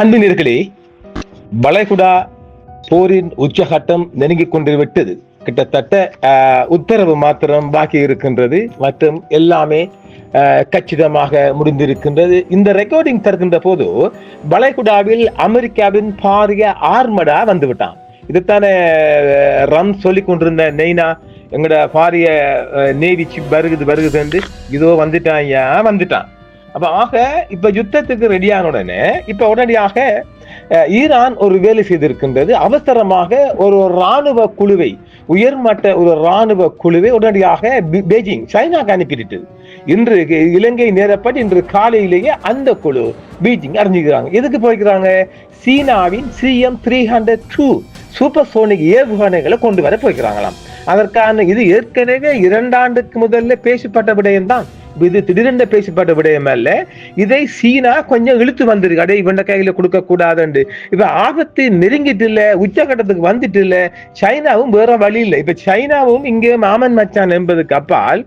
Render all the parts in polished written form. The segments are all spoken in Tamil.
அன்பினர்களே, வளைகுடா போரின் உச்சகட்டம் நெருங்கிக் கொண்டுவிட்டது. கிட்டத்தட்ட உத்தரவு மாத்திரம் பாக்கி இருக்கின்றது மற்றும் எல்லாமே கச்சிதமாக முடிந்திருக்கின்றது. இந்த ரெக்கார்டிங் தருகின்ற போது வளைகுடாவில் அமெரிக்காவின் பாரிய ஆர்மடா வந்துவிட்டான். இதுதானே ரம் சொல்லிக் கொண்டிருந்த நெய்னா, எங்கட பாரிய நேவி சிப் வருகுது என்று இதோ வந்துட்டான். அப்ப ஆக இப்ப யுத்தத்துக்கு ரெடியான உடனே இப்ப உடனடியாக ஈரான் ஒரு வேலை செய்திருக்கின்றது. அவசரமாக ஒரு ராணுவ குழுவை, உயர்மட்ட ஒரு ராணுவ குழுவை உடனடியாக பெய்ஜிங் சைனாக்கு அனுப்பிட்டு இன்று இலங்கை நேரப்படி இன்று காலையிலேயே அந்த குழு பெய்ஜிங் அறிஞ்சுக்கிறாங்க. எதுக்கு போய்க்கிறாங்க? சீனாவின் CM-302 சூப்பர்சோனிக் ஏவுகணைகளை கொண்டு வர போய்க்கிறாங்களாம். அதற்கான இது ஏற்கனவே 2 ஆண்டுக்கு முதல்ல பேசப்பட்ட விடயம்தான். இது திடீரென்று பேசப்பட்ட விடயம் அல்ல. இதை சீனா கொஞ்சம் இழுத்து வந்திருக்கு. அடே இவண்ட கையில கொடுக்க கூடாதுண்டு. இப்ப ஆபத்து நெருங்கிட்டு இல்ல, உச்சகட்டத்துக்கு வந்துட்டு இல்ல. சைனாவும் வேற வழி இல்லை. இப்ப சைனாவும் இங்கே மாமன் மச்சான் என்பதுக்கு அப்பால்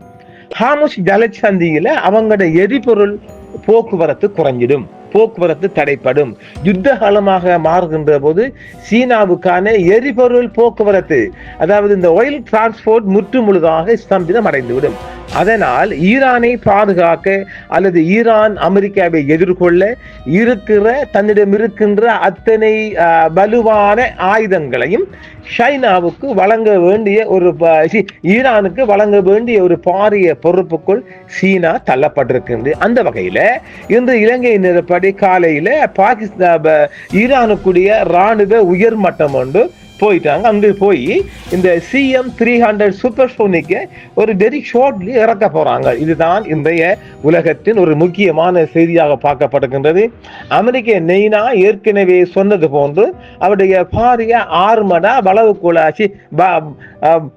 ஹார்முஸ் ஜலசந்தியில அவங்களோட எரிபொருள் போக்குவரத்து குறைஞ்சிடும், போக்குவரத்து தடைப்படும். யுத்த காலமாக மாறுகின்ற போது சீனாவுக்கான எரிபொருள் போக்குவரத்து, அதாவது இந்த ஆயில் டிரான்ஸ்போர்ட் முற்று முழுதாக ஸ்தம்பிதம் அடைந்துவிடும். அதனால் ஈரானை பாதுகாக்க அல்லது ஈரான் அமெரிக்காவை எதிர்கொள்ள தன்னிடம் இருக்கின்ற அத்தனை வலுவான ஆயுதங்களையும் சைனாவுக்கு வழங்க வேண்டிய ஈரானுக்கு வழங்க வேண்டிய ஒரு பாரிய பொறுப்புக்குள் சீனா தள்ளப்பட்டிருக்கின்றது. அந்த வகையில இன்று இலங்கை நேரப்படி காலையில ஈரானுக்குரிய ராணுவ உயர்மட்டம் ஒன்று போயிட்டாங்க. அங்கு போய் இந்த CM-300 சூப்பர்சோனிக்க ஒரு வெரி ஷார்ட்லி இறக்க போறாங்க. இதுதான் இன்றைய உலகத்தின் ஒரு முக்கியமான செய்தியாக பார்க்கப்படுகின்றது. அமெரிக்க நெய்னா ஏற்கனவே சொன்னது போன்று அவருடைய பாரிய ஆர்மடா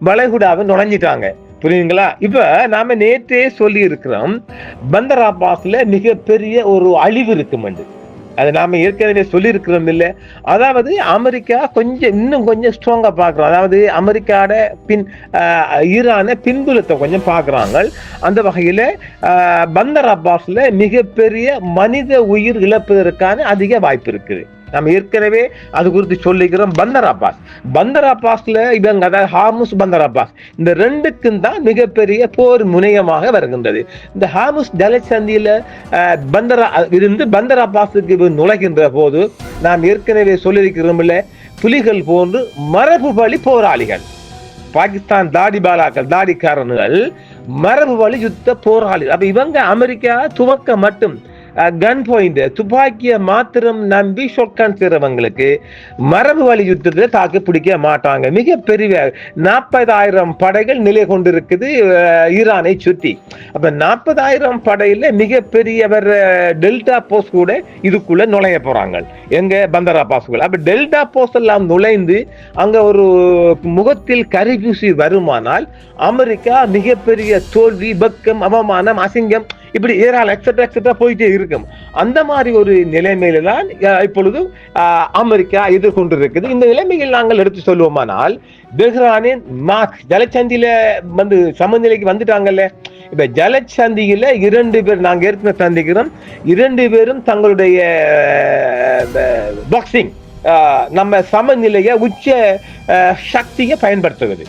வளைகுடாவை நுழைஞ்சிட்டாங்க. புரியுதுங்களா? இப்ப நாம நேற்றே சொல்லி இருக்கிறோம், பந்தர் அப்பாஸ்ல மிகப்பெரிய ஒரு அழிவு இருக்கும் என்று. அது நாம ஏற்கனவே சொல்லி இருக்கிறோம் இல்ல. அதாவது அமெரிக்கா இன்னும் கொஞ்சம் ஸ்ட்ராங்கா பாக்குறோம். அதாவது அமெரிக்காட ஈரான பின்புலத்தை கொஞ்சம் பாக்குறாங்க. அந்த வகையில பந்தர் அப்பாஸ்ல மிகப்பெரிய மனித உயிர் இழப்பதற்கான அதிக வாய்ப்பு இருக்குது. நம்ம ஏற்கனவே அது குறித்து சொல்லிக்கிறோம். பந்தர் அப்பாஸ்ல இவங்க, அதாவது ஹார்முஸ் பந்தர் அப்பாஸ், இந்த ரெண்டுக்கும் தான் மிகப்பெரிய போர் முனையமாக வருகின்றது. இந்த ஹார்முஸ் ஜலசந்தியில பந்தர் அப்பாஸுக்கு நுழைகின்ற போது நாம் ஏற்கனவே சொல்லியிருக்கிறோம் இல்ல, புலிகள் போன்று மரபு வழி போராளிகள், பாகிஸ்தான் தாடிக்காரர்கள் மரபு வழி யுத்த போராளிகள். அப்ப இவங்க அமெரிக்கா துவக்க மட்டும் கன் பாயிண்ட், துப்பாக்கிய மாத்திரம் நம்பி ஷொட்கான் செய்றவங்களுக்கு மரபு வழி யுத்தத்தில் தாக்கு பிடிக்க மாட்டாங்க. மிகப்பெரிய 40,000 படைகள் நிலை கொண்டிருக்குது ஈரானை சுற்றி. அப்ப 40,000 படையில மிகப்பெரியவர் டெல்டா போஸ்ட் கூட இதுக்குள்ள நுழைய போறாங்க. எங்க பந்தர் அப்பாஸ்கள். அப்ப டெல்டா போஸ்ட் எல்லாம் நுழைந்து அங்க ஒரு முகத்தில் கரிபூசி வருமானால் அமெரிக்கா மிகப்பெரிய தோல்வி, பக்கம், அவமானம், அசிங்கம், இப்படி ஏராளம் எக்ஸெட்ரா போயிட்டே இருக்கும். அந்த மாதிரி ஒரு நிலைமையில தான் இப்பொழுது அமெரிக்கா எதிர்கொண்டிருக்குது. இந்த நிலைமையில் நாங்கள் எடுத்து சொல்லுவோமானால், தெஹ்ரானின் ஜலசந்தியில சமநிலைக்கு வந்துட்டாங்கல்ல. இப்ப ஜலசந்தியில 2 பேர் நாங்க ஏற்கனவே சந்திக்கிறோம். 2 பேரும் தங்களுடைய பாக்ஸிங் நம்ம சமநிலைய உச்ச சக்தியை பயன்படுத்துவது.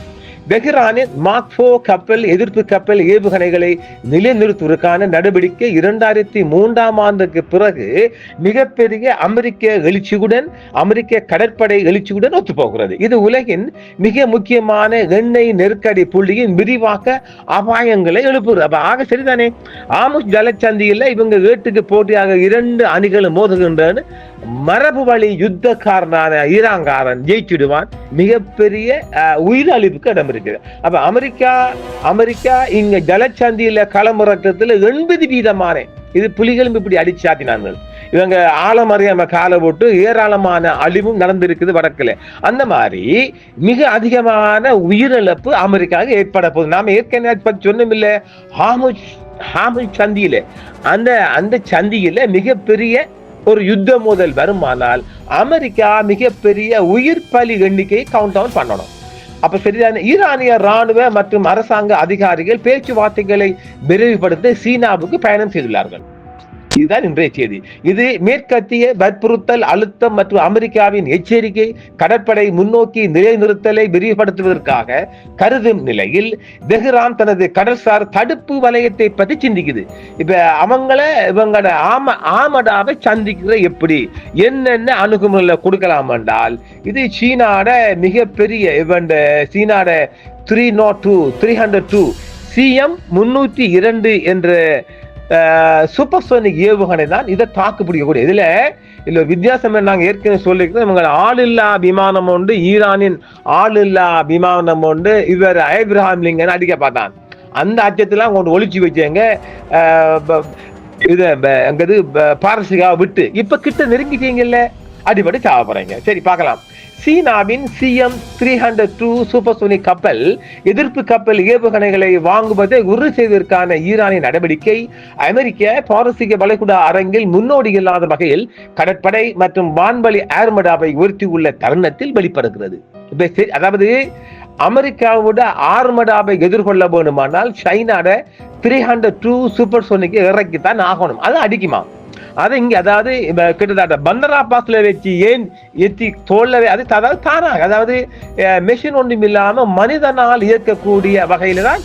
தெஹ்ரானின் மார்க் 4 கப்பல், எதிர்ப்பு கப்பல் ஏவுகணைகளை நிலைநிறுத்துவதற்கான நடவடிக்கை 2003ஆம் ஆண்டுக்கு பிறகு மிகப்பெரிய அமெரிக்க எழுச்சியுடன், அமெரிக்க கடற்படை எழுச்சியுடன் ஒத்துப்போகிறது. இது உலகின் மிக முக்கியமான எண்ணெய் நெருக்கடி புள்ளியின் விரிவாக்க அபாயங்களை எழுப்புகிறது. அப்ப ஆக சரிதானே, ஹார்முஸ் ஜலசந்தியில இவங்க ஏட்டுக்கு போட்டியாக 2 அணிகளும் மோதுகின்றன. மரபு வழி யுத்தக்காரனான ஈரான்காரன் ஜெயிச்சிடுவான். மிகப்பெரிய உயிரிழப்புக்கு இடம் இருக்குது. அப்ப அமெரிக்கா இங்க ஜலசந்தியில களமிறக்கத்துல 80% இது புலிகளும் இப்படி அடிச்சாத்தினார்கள். இவங்க ஆழமறியாம காலை போட்டு ஏராளமான அழிவும் நடந்திருக்குது வடக்குல. அந்த மாதிரி மிக அதிகமான உயிரிழப்பு அமெரிக்காவுக்கு ஏற்பட போகுது. நாம ஏற்கனவே சொன்னோம் இல்ல, ஹார்முஸ் சந்தியில அந்த சந்தியில மிகப்பெரிய ஒரு யுத்த மோதல் வருமானால் அமெரிக்கா மிகப்பெரிய உயிர் பலி எண்ணிக்கையை கவுண்ட் டவுன் பண்ணணும். அப்ப சரியான ஈரானிய ராணுவ மற்றும் அரசாங்க அதிகாரிகள் பேச்சுவார்த்தைகளை விரைவுபடுத்த சீனாவுக்கு பயணம் செய்துள்ளார்கள். இதுதான் இன்றைய செய்தி. இது மேற்கத்திய வற்புறுத்தல், அழுத்தம் மற்றும் அமெரிக்காவின் எச்சரிக்கை கடற்படை முன்னோக்கி நிலைநிறுத்தலை விரிவுபடுத்துவதற்காக கருதும் நிலையில் தெஹ்ரான் தனது கடல்சார் தடுப்பு வலயத்தை பற்றி சிந்திக்குது. இப்ப இவங்களோட ஆமடாவை சந்திக்கிற எப்படி என்னென்ன அணுகுமுறையில கொடுக்கலாம் என்றால், இது சீனாட மிகப்பெரிய சீனாட 302 CM-302 என்ற சூப்பர்சோனிக் ஏவுகணை தான் இதை தாக்கு பிடிக்கக்கூடிய. இதுல வித்தியாசம் நாங்க ஏற்கனவே சொல்லிக்கிறோம். இவங்க ஆளில்லா விமானம் உண்டு, ஈரானின் ஆளில்லா விமானம் உண்டு. இவர் ஆப்ரஹாம் லிங்கன் அடிக்க பார்த்தான். அந்த அச்சத்தெல்லாம் கொண்டு ஒளிச்சு வச்சாங்க. இது பாரசீகா விட்டு இப்ப கிட்ட நெருங்கிட்டீங்கல்ல, அடிபடி சாவ போறீங்க. சரி, பார்க்கலாம். சீனாவின் CM-302 சூப்பர்சோனிக் கப்பல் எதிர்ப்பு கப்பல் ஏவுகணைகளை வாங்குவதை உறுதி செய்வதற்கான ஈரானின் நடவடிக்கை அமெரிக்க பாரசீக வளைகுடா அரங்கில் முன்னோடி இல்லாத வகையில் கடற்படை மற்றும் வான்வழி ஆர்மடாவை உயர்த்தியுள்ள தருணத்தில் வெளிப்படுகிறது. அதாவது அமெரிக்காவோட ஆர்மடாவை எதிர்கொள்ள வேண்டுமானால் சைனாட 302 சூப்பர்சோனிக் இறக்கித்தான் ஆகணும். அது அடிக்குமா? அது இங்க அதாவது கிட்டத்தட்ட பந்தரா பாஸ்ல வச்சு ஏன் எத்தி தோல்லவே அது தானாக, அதாவது மெஷின் ஒன்றும் இல்லாம மனிதனால் இயக்கக்கூடிய வகையில தான்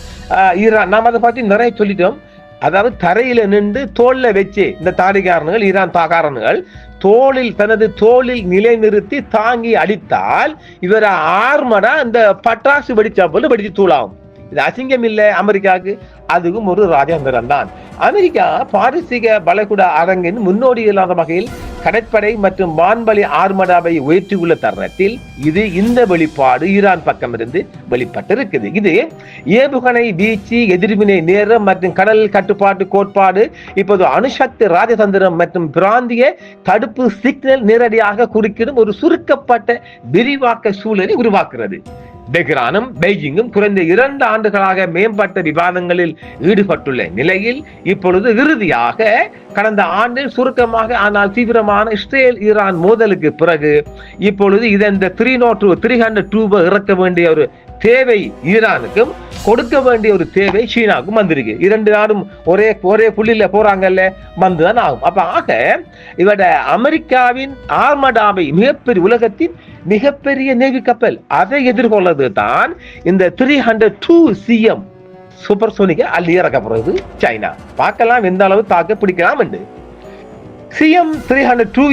ஈரான். நாம் அதை பற்றி நிறைய சொல்லிட்டோம். அதாவது தரையில நின்று தோல்ல வச்சு இந்த தாடிகாரன்கள், ஈரான் தாக்காரன்கள் தனது தோளில் நிலைநிறுத்தி தாங்கி அடித்தால் இவர் ஆர்மடா இந்த பட்டாசு வெடிச்சா போல வெடிச்சு தூளாகும். இது அசிங்கம் இல்லை அமெரிக்காவுக்கு, அதுவும் ஒரு ராஜேந்திரன் தான். அமெரிக்கா பாரசீக வளைகுடா அரங்கின் முன்னோடி இல்லாத வகையில் கடற்படை மற்றும் வான்வழி ஆர்மடாவை உயர்த்தியுள்ள தருணத்தில் இந்த வெளிப்பாடு ஈரான் பக்கம் இருந்து வெளிப்பட்டிருக்குது. இது ஏவுகணை வீச்சு, எதிர்வினை நேரம் மற்றும் கடல் கட்டுப்பாட்டு கோட்பாடு, இப்போது அணுசக்தி ராஜதந்திரம் மற்றும் பிராந்திய தடுப்பு சிக்னல் நேரடியாக குறுக்கிடும் ஒரு சுருக்கப்பட்ட விரிவாக்க சூழலை உருவாக்குறது. தெஹ்ரானும் பெய்ஜிங்கும் குறைந்த 2 ஆண்டுகளாக மேம்பட்ட விவாதங்களில் ஈடுபட்டுள்ள நிலையில் இப்பொழுது இறுதியாக கடந்த ஆண்டில் சுருக்கமாக ஆனால் தீவிரமான இஸ்ரேல் ஈரான் மோதலுக்கு பிறகு இப்பொழுது இந்த 302 இறக்க வேண்டிய ஒரு தேவை ஈரானுக்கும் கொடுக்க வேண்டிய ஒரு தேவை சீனாவுக்கும் வந்திருக்கு. 2 நாடும் ஒரே புள்ளியில போறாங்கல்ல, வந்துதான் ஆகும். அப்ப இவட அமெரிக்காவின் ஆர்மடாவை மிகப்பெரிய உலகத்தின் மிகப்பெரிய நேவி கப்பல் அதை எதிர்கொள்ளது தான் இந்த 302 CM சூப்பர்சோனிக் அள்ளி இறக்கப்படுறது சைனா. பார்க்கலாம் எந்த அளவு தாக்க பிடிக்கலாம் என்று. CM-302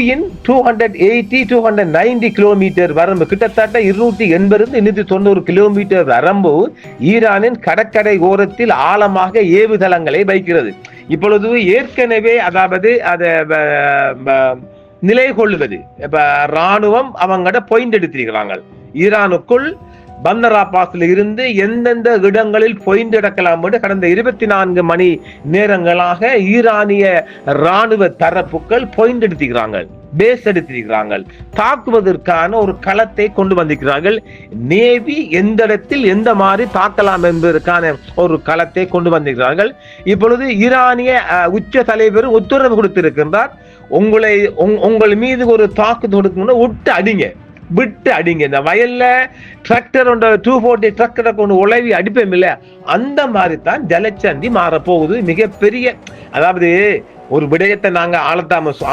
280-290 கிலோமீட்டர் வரம்பு, கிட்டத்தட்ட 280-290 கிலோமீட்டர் வரம்பு ஈரானின் கடற்கரை ஓரத்தில் ஆழமாக ஏவுதளங்களை வைக்கிறது. இப்பொழுது ஏற்கனவே அதாவது நிலை கொள்ளுவது ராணுவம் அவங்கட பாயிண்ட் எடுத்திருக்கிறாங்க. ஈரானுக்குள் பந்தர் அப்பாஸ்ல இருந்து எந்தெந்த இடங்களில் பாயிண்ட் எடுக்கலாம் என்று கடந்த 24 மணி நேரங்களாக ஈரானிய ராணுவ தரப்புகள் பாயிண்ட் எடுத்திருக்கிறாங்க, பேஸ் எடுத்திருக்கிறார்கள். தாக்குவதற்கான ஒரு களத்தை கொண்டு வந்திருக்கிறார்கள். நேவி எந்த இடத்தில் எந்த மாதிரி தாக்கலாம் என்பதற்கான ஒரு களத்தை கொண்டு வந்திருக்கிறார்கள். இப்பொழுது ஈரானிய உச்ச தலைவர் உத்தரவு கொடுத்திருக்கின்றார், உங்கள் மீது ஒரு தாக்குதல் கொடுக்கணும்னா விட்டு அடிங்க. இந்த வயல்ல டிராக்டர் 240 டிராக்டரை கொண்டு உழவி அடிப்போம் இல்ல, அந்த மாதிரி தான் ஜலச்சந்தி மாறப்போகுது. மிகப்பெரிய, அதாவது ஒரு விடயத்தை நாங்க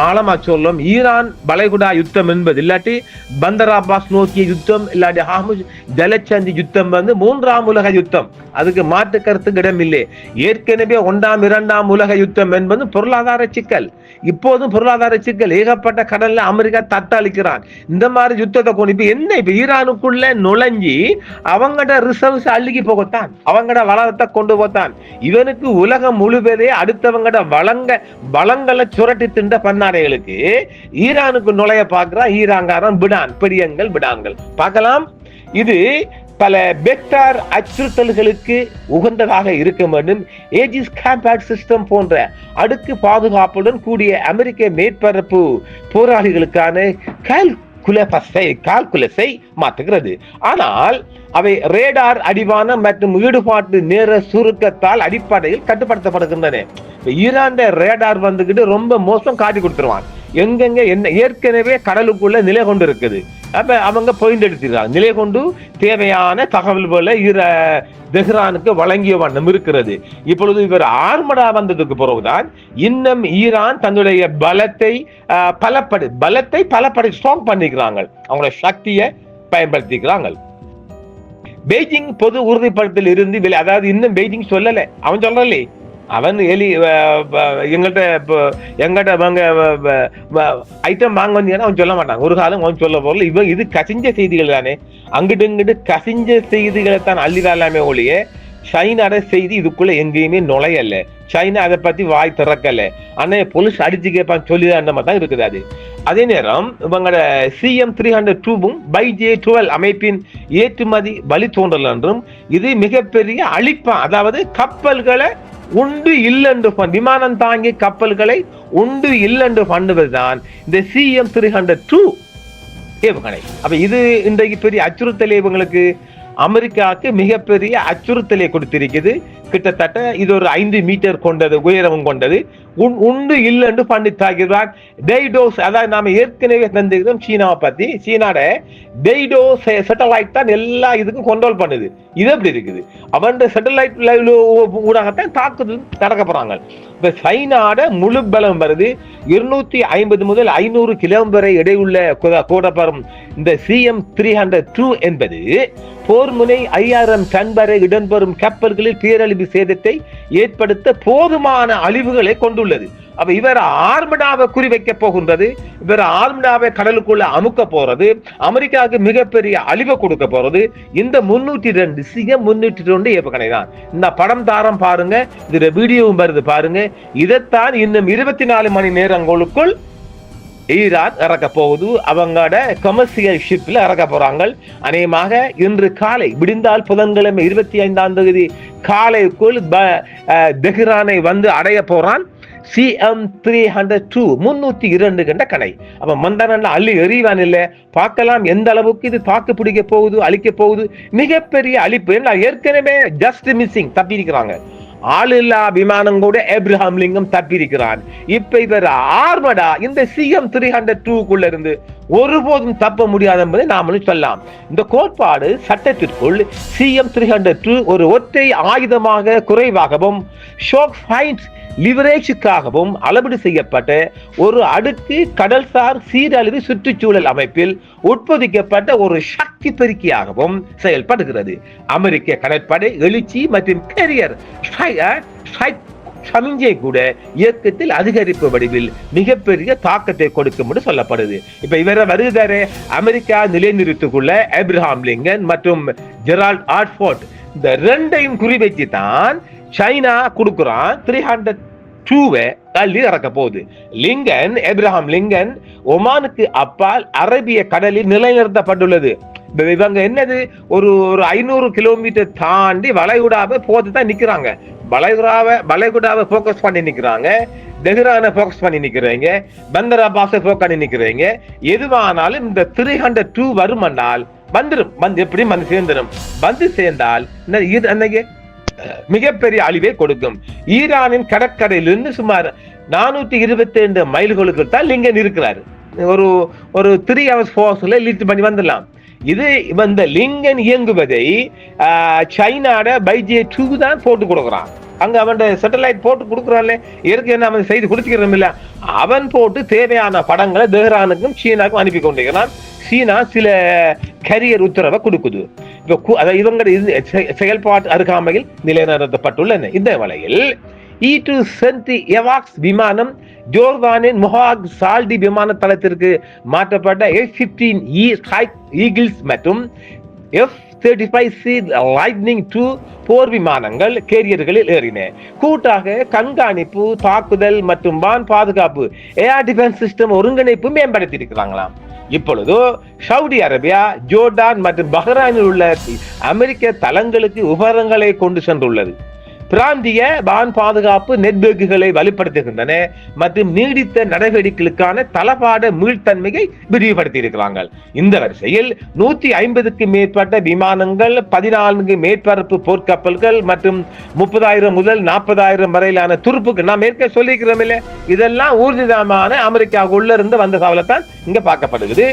ஆழமா சொல்லும். ஈரான் வளைகுடா யுத்தம் என்பது இல்லாட்டி பந்தர் அப்பாஸ் நோக்கிய யுத்தம், இல்லாட்டி ஹார்முஸ் ஜலச்சந்தி யுத்தம் 3ஆம் உலக யுத்தம். அதுக்கு மாற்று கருத்துக்கு இடம் இல்லை. ஏற்கனவே 1ஆம் 2ஆம் உலக யுத்தம் என்பது பொருளாதார சிக்கல். இப்போதும் பொருளாதார சிக்கல். ஏகப்பட்ட கடல்ல அமெரிக்கா தத்தளிக்கிறான். இந்த மாதிரி யுத்தத்தை கொண்டு இப்ப ஈரானுக்குள்ள நுழைஞ்சி அவங்கட ரிசர்வ்ஸ் அள்ளிக்கு போகத்தான், அவங்கட வளத்தை கொண்டு போத்தான். இவனுக்கு உலகம் முழுவதே அடுத்தவங்கட வளங்களை சுரட்டி தின்ற பன்னாரைகளுக்கு ஈரானுக்கு நுழைய பார்க்கிறான் ஈரான்காரன் விடான்கள் பார்க்கலாம். இது பல வெக்டார் அச்சுறுத்தல்களுக்கு உகந்ததாக இருக்க வேண்டும். ஏஜிஸ் காம்பேக்ட் சிஸ்டம் போன்ற அடுக்கு பாதுகாப்புடன் கூடிய அமெரிக்க மேற்பரப்பு போராளிகளுக்கான கால்குலஸை மாற்றுகிறது. ஆனால் அவை ரேடார் அடிவானம் மற்றும் ஈடுபாட்டு நேர சுருக்கத்தால் அடிப்படையில் கட்டுப்படுத்தப்படுகின்றன. ஈரான் ரேடார் வந்துகிட்டு ரொம்ப மோசம் காட்டி கொடுத்துருவான். எங்கெங்க என்ன ஏற்கனவே கடலுக்குள்ள நிலை கொண்டு இருக்குது. அப்ப அவங்க பாயிண்ட் எடுத்துக்கிறாங்க. நிலை கொண்டு தேவையான தகவல்களை தெஹ்ரானுக்கு வழங்கிய வண்ணம் இருக்கிறது. இப்பொழுது இவர் ஆர்மடா வந்ததுக்கு பிறகுதான் இன்னும் ஈரான் தன்னுடைய பலத்தை பலப்படை ஸ்ட்ராங் பண்ணிக்கிறாங்க. அவங்களோட சக்தியை பயன்படுத்திக்கிறாங்க. பெய்ஜிங் பொது உறுதிப்படுத்தல் இருந்து அதாவது இன்னும் பெய்ஜிங் சொல்லல, அவன் சொல்லலே. அவன் எங்கிட்ட ஐட்டம் வாங்க வந்தீங்கன்னா அவன் சொல்ல மாட்டான், ஒரு காலம் அவன் சொல்ல போகல. இவன் இது கசிஞ்ச செய்திகள் தானே, அங்கிட்டு இங்கிட்டு கசிஞ்ச செய்திகளை தான் அள்ளிடாலாமே ஒழிய சைனாட செய்தி இதுக்குள்ள எங்கேயுமே நுழையல. சைனா அதை பத்தி வாய் திறக்கல. ஆனா போலீஸ் அடிச்சு கேட்பான் சொல்லிதான் தான் இருக்குது. அது அதே நேரம் இவங்களோட CM-302 BeiJ-12 அமைப்பின் ஏற்றுமதி வழி தோன்றல் என்றும் இது மிகப்பெரிய அழிப்பான். அதாவது கப்பல்களை உண்டு இல்லென்று விமானம் தாங்கி கப்பல்களை உண்டு இல்லென்று பண்ணுவதுதான் இந்த CM-302 ஏவுகணை. அப்ப இது இன்றைக்கு பெரிய அச்சுறுத்தல் இவங்களுக்கு அமெரிக்காவுக்கு மிகப்பெரிய அச்சுறுத்தலை கொடுத்திருக்குது. கிட்டத்தட்ட இது ஒரு 5 மீட்டர் கொண்டது, உயரமும் கொண்டது. உண்டு இல்லைன்னு பண்ணி தாக்கிறார். டெய்டோஸ், அதாவது நாம ஏற்கனவே தந்துக்கிறோம் சீனாவை பத்தி. சீனாட டெய்டோ சேட்டலைட் தான் எல்லா இதுக்கும் கண்ட்ரோல் பண்ணுது. இது எப்படி இருக்குது, அவன் சேட்டலைட் ஊடாகத்தான் தாக்குதல் நடக்க போறாங்க. இப்ப சைனாட முழு பலம் வருது. 250 முதல் 500 கிலோமீட்டர் வரை இடையுள்ள கூடப்படும் இந்த CM-302 என்பது போர் முனை 5000 டன் வரை இடம்பெறும் கப்பல்களில் பேரழிவு சேதத்தை ஏற்படுத்த போதுமான அழிவுகளை கொண்டுள்ளது. அப்ப இவர் ஆர்மடாவை குறிவைக்க போகின்றது. இவர் ஆர்மடாவை கடலுக்குள்ள அமுக்க போறது, அமெரிக்காவுக்கு மிகப்பெரிய அழிவை கொடுக்க போறது இந்த 302 CM-302 ஏவுகணை தான். இந்த படம் தாரம் பாருங்க, இதுல வீடியோவும் வருது பாருங்க. இதைத்தான் இன்னும் 24 மணி நேரங்களுக்குள் ஈரான் இறக்க போகுது. அவங்களோட கமர்சியல் ஷிப்ல இறக்க போறாங்க. அநேகமாக இன்று காலை விடிந்தால் புதன்கிழமை 25ஆம் தேதி காலைக்குள் தெஹ்ரானை வந்து அடைய போறான் CM-302 302 கண்ட கணை. அப்ப மந்தன அள்ளி எறிவான் இல்ல, பார்க்கலாம் எந்த அளவுக்கு இது தாக்கு பிடிக்க போகுது, அழிக்க போகுது. மிகப்பெரிய அழிப்பு. ஏற்கனவே ஜஸ்ட் மிஸ்ஸிங் தப்பி இருக்கிறாங்க. ஆளில்லா விமானம் கூட ஏப்ரஹாம் லிங்கம் தப்பியிருக்கிறான். இப்ப இவர் ஆர்மடா இந்த CM-302 இருந்து ஒருபோதும் தப்ப முடியாது என்பதை நாமளும் சொல்லலாம். இந்த கோட்பாடு சட்டத்திற்குள் CM-302 ஒரு ஒற்றை ஆயுதமாக குறைவாகவும் ஷாக் ஃபைட் லிவரேஜுக்காகவும் அளவீடு செய்யப்பட்ட ஒரு அடுக்கு கடல்சார் சீரழிவு சுற்றுச்சூழல் அமைப்பில் உட்பொதிக்கப்பட்ட ஒரு சக்தி பெருக்கியாகவும் செயல்படுகிறது. அமெரிக்க கடற்படை எழுச்சி மற்றும் கேரியர் சமிஞ்சை கூட இயக்கத்தில் அதிகரிப்பு வடிவில் மிகப்பெரிய தாக்கத்தை கொடுக்கும் என்று சொல்லப்படுது. இப்ப இவர வருகிறாரு அமெரிக்கா நிலைநிறுத்துக்குள்ள ஏப்ரஹாம் லிங்கன் மற்றும் ஜெரால்ட் ஆர்ட்ஃபோர்ட், இந்த ரெண்டையும் குறிவைத்து தான் சைனா கொடுக்குறான் 302 தள்ளி இறக்க போகுது. லிங்கன், ஏப்ரஹாம் லிங்கன் ஒமானுக்கு அப்பால் அரபிய கடலில் நிலைநிறுத்தப்பட்டுள்ளது. இவங்க என்னது ஒரு 500 கிலோமீட்டர் தாண்டி வளைகுடாவை போட்டு தான் நிக்கிறாங்க. வளைகுடாவை போக்கஸ் பண்ணி நிக்கிறாங்க, தெஹ்ரானை போக்கஸ் பண்ணி நிக்கிறீங்க, பந்தர் அப்பாஸை போக்கஸ் பண்ணி நிக்கிறீங்க. எதுவானாலும் இந்த 302 வருமென்றால் வந்துடும். எப்படி வந்து சேர்ந்துடும். வந்து சேர்ந்தால் அன்னைக்கு மிகப்பெரிய அழிவை கொடுக்கும். ஈரானின் கடற்கரையிலிருந்து சுமார் 422 மைல்களுக்கு தான் லிங்கன் இருக்கிறார். ஒரு 3 hours ஃபோர்ஸ்ல லீட் பண்ணி வந்துடலாம். இது இந்த லிங்கன் இயங்குவதை சைனாட BeiJ-2 தான் போட்டு கொடுக்குறான். அங்க அவன் சேட்டலைட் போட்டு கொடுக்குறான்ல, ஏற்கனவே அவன் செய்து கொடுத்துக்கிறோம் இல்ல, அவன் போட்டு தேவையான படங்களை தெஹ்ரானுக்கும் சீனாவுக்கும் அனுப்பி கொண்டிருக்கிறான். சீனா சில கேரியர் உத்தரவை கொடுக்குது. இவங்க செயல்பாட்டு அருகாமையில் நிலைநிறுத்தப்பட்டுள்ளன. இந்த வேளையில் E-2 எவாக்ஸ் விமானம் ஜோர்தானின் முஹாக் சால்டி விமான தளத்திற்கு மாற்றப்பட்ட F-15E ஈகிள்ஸ் மற்றும் F-35C லைட்னிங் 2 போர் விமானங்கள் கேரியர்களில் ஏறின. கூட்டாக கண்காணிப்பு, தாக்குதல் மற்றும் வான் பாதுகாப்பு ஏர் டிஃபென்ஸ் சிஸ்டம் ஒருங்கிணைப்பு மேம்படுத்தி இருக்கிறாங்களாம். இப்பொழுது சவுதி அரேபியா, ஜோர்டான் மற்றும் பஹ்ரைனில் உள்ள அமெரிக்க தளங்களுக்கு உபகரணங்களை கொண்டு சென்றுள்ளது. பிராந்திய வான் பாதுகாப்பு நெட்வொர்க்குகளை வலுப்படுத்துகின்றன மற்றும் நீடித்த நடவடிக்கைகளுக்கான தளபாட மீள்தன்மையை விரிவுபடுத்தி இருக்கிறாங்க. இந்த வரிசையில் 150க்கும் மேற்பட்ட விமானங்கள், 14 மேற்பரப்பு போர்க்கப்பல்கள் மற்றும் 30,000 முதல் 40,000 வரையிலான துருப்புகள், நாம் ஏற்கனவே சொல்லிக்கிறோம் இல்ல, இதெல்லாம் ஊர்ஜிதமான அமெரிக்காவுக்குள்ள இருந்து வந்த தகவலைத்தான் இங்க பார்க்கப்படுகிறது.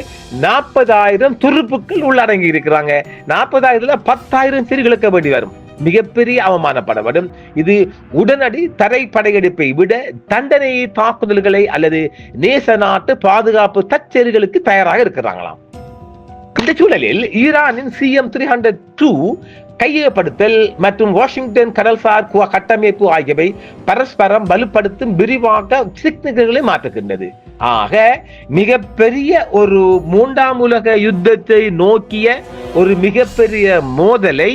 40,000 துருப்புக்கள் உள்ளடங்கி இருக்கிறாங்க. 40,000 10,000 சிறுகளுக்க வேண்டி வரும். மிகப்பெரிய அவமானப்படப்படும். இது உடனடி தரை படையெடுப்பை விட தண்டனை தாக்குதல்களை அல்லது நேச நாட்டு பாதுகாப்பு தச்செயல்களுக்கு தயாராக இருக்கிறாங்களாம். இந்த சூழலில் ஈரானின் CM-302 கையகப்படுத்தல் மற்றும் வாஷிங்டன் கடல்சார் கட்டமைப்பு ஆகியவை பரஸ்பரம் வலுப்படுத்தும் விரிவாக்க சிக்னல்களை மாற்றுகின்றது. ஆக மிகப்பெரிய ஒரு 3ஆம் உலக யுத்தத்தை நோக்கிய ஒரு மிகப்பெரிய மோதலை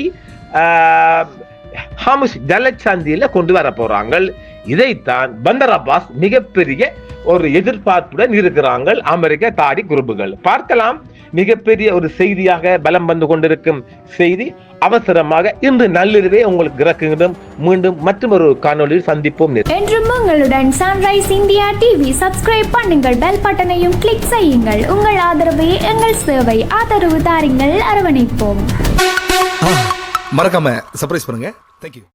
ஹாமிஸ் ஜலச்சந்தியில கொண்டு வர போறாங்க. இதைத்தான் பந்தர் அப்பாஸ் மிகப்பெரிய ஒரு எதிர்பார்ப்புடன் இருக்கிறாங்க அமெரிக்க தாடி குரூப்புகள். பார்க்கலாம், மிகப்பெரிய ஒரு செய்தியாக பலம் வந்து கொண்டிருக்கும் செய்தி. அவசரமாக இன்று நள்ளிரவே உங்களுக்கு இறக்குகிறோம். மீண்டும் மற்றும் ஒரு காணொலியில் சந்திப்போம். என்றும் உங்களுடன் சன்ரைஸ் இந்தியா டிவி. சப்ஸ்கிரைப் பண்ணுங்கள், பெல் பட்டனையும் கிளிக் செய்யுங்கள். உங்கள் ஆதரவே எங்கள் சேவை. ஆதரவு தாருங்கள், அரவணைப்போம். மறக்காம சர்ப்ரைஸ் பண்ணுங்க. தேங்க்யூ.